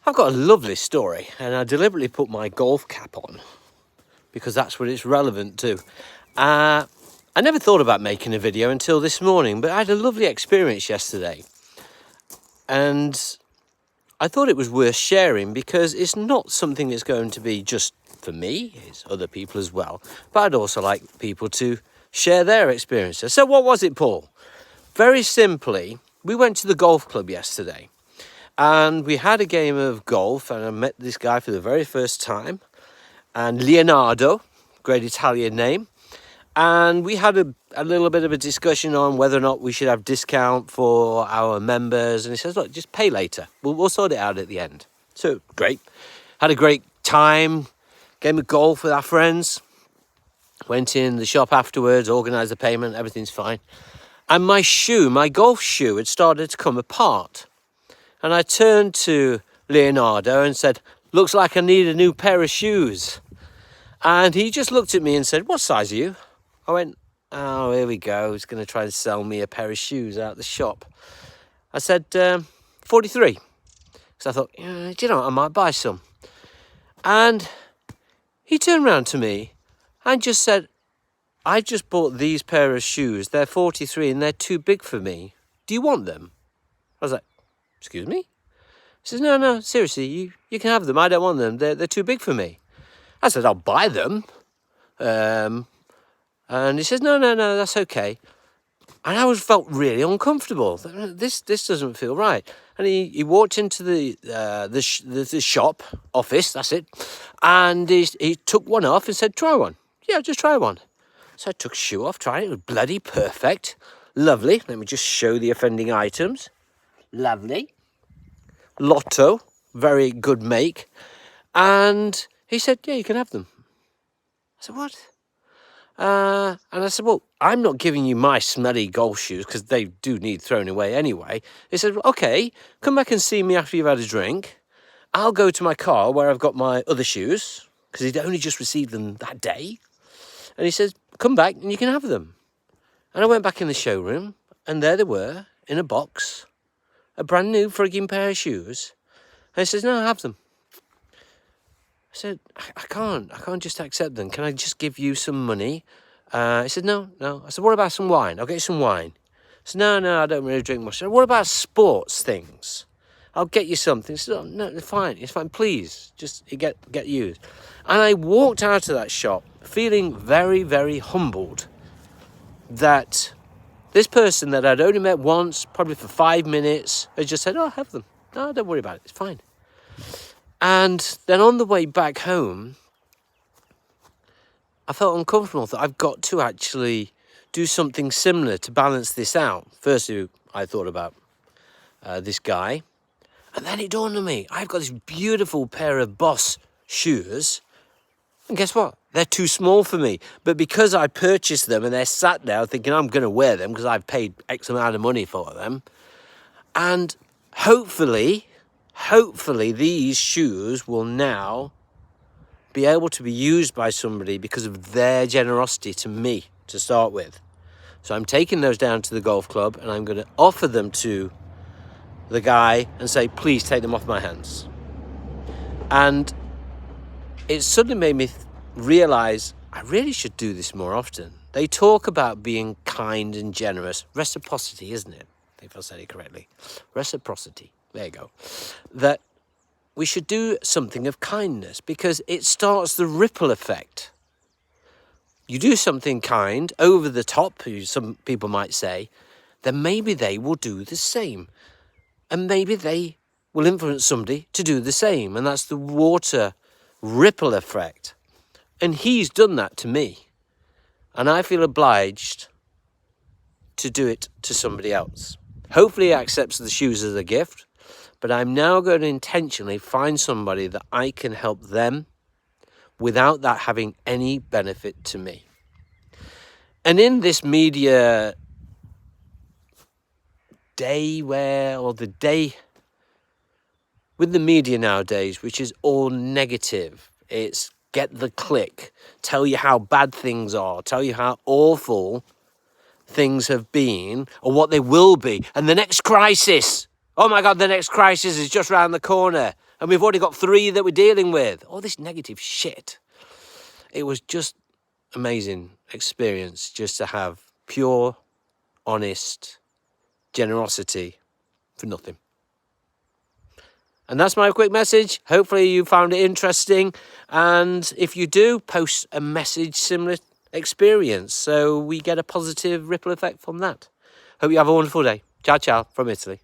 I've got a lovely story, and I deliberately put my golf cap on because that's what it's relevant to. I never thought about making a video until this morning, but I had a lovely experience yesterday, and I thought it was worth sharing because it's not something that's going to be just for me, it's other people as well, but I'd also like people to share their experiences. So what was it, Paul? Very simply, we went to the golf club yesterday and we had a game of golf, and I met this guy for the very first time, and Leonardo, great Italian name, and we had a little bit of a discussion on whether or not we should have discount for our members, and he says, look, just pay later, we'll sort it out at the end. So great, had a great time, game of golf with our friends, went in the shop afterwards, organised the payment, everything's fine. And my golf shoe had started to come apart. And I turned to Leonardo and said, looks like I need a new pair of shoes. And he just looked at me and said, what size are you? I went, oh, here we go. He's going to try and sell me a pair of shoes out the shop. I said, 43. Because I thought, do you know what? I might buy some. And he turned around to me and just said, I just bought these pair of shoes. They're 43 and they're too big for me. Do you want them? I was like, excuse me? He says, no, seriously, you can have them. I don't want them. They're too big for me. I said, I'll buy them. And he says, no, that's okay. And I felt really uncomfortable. This doesn't feel right. And he walked into the shop office, that's it. And he took one off and said, try one. Yeah, just try one. So I took a shoe off, tried it. It was bloody perfect. Lovely. Let me just show the offending items. Lovely. Lotto. Very good make. And he said, yeah, you can have them. I said, what? And I said, well, I'm not giving you my smelly golf shoes because they do need thrown away anyway. He said, okay, come back and see me after you've had a drink. I'll go to my car where I've got my other shoes because he'd only just received them that day. And he says, come back and you can have them. And I went back in the showroom and there they were in a box, a brand new frigging pair of shoes. And he says, no, I have them. I said, I can't just accept them. Can I just give you some money? He said, no. I said, what about some wine? I'll get you some wine. He said, no, I don't really drink much. I said, what about sports things? I'll get you something. He said, oh, no, it's fine, please. Just get used. And I walked out of that shop feeling very, very humbled that this person that I'd only met once, probably for 5 minutes, had just said, oh, have them. No, don't worry about it. It's fine. And then on the way back home, I felt uncomfortable that I've got to actually do something similar to balance this out. Firstly, I thought about this guy. And then it dawned on me, I've got this beautiful pair of Boss shoes. And guess what? They're too small for me. But because I purchased them and they're sat there thinking I'm going to wear them because I've paid X amount of money for them. And hopefully these shoes will now be able to be used by somebody because of their generosity to me to start with. So I'm taking those down to the golf club and I'm going to offer them to the guy and say, please take them off my hands. And it suddenly made me realize I really should do this more often. They talk about being kind and generous. Reciprocity, isn't it? If I said it correctly. Reciprocity. There you go. That we should do something of kindness because it starts the ripple effect. You do something kind, over the top, some people might say, then maybe they will do the same. And maybe they will influence somebody to do the same. And that's the water ripple effect. And he's done that to me. And I feel obliged to do it to somebody else. Hopefully he accepts the shoes as a gift. But I'm now going to intentionally find somebody that I can help them without that having any benefit to me. And in this media day with the media nowadays, which is all negative, it's get the click, tell you how bad things are, tell you how awful things have been or what they will be. And the next crisis, oh my God, the next crisis is just around the corner. And we've already got 3 that we're dealing with. All this negative shit. It was just amazing experience just to have pure, honest generosity for nothing. And that's my quick message. Hopefully you found it interesting. And if you do, post a message similar experience so we get a positive ripple effect from that. Hope you have a wonderful day. Ciao, ciao from Italy.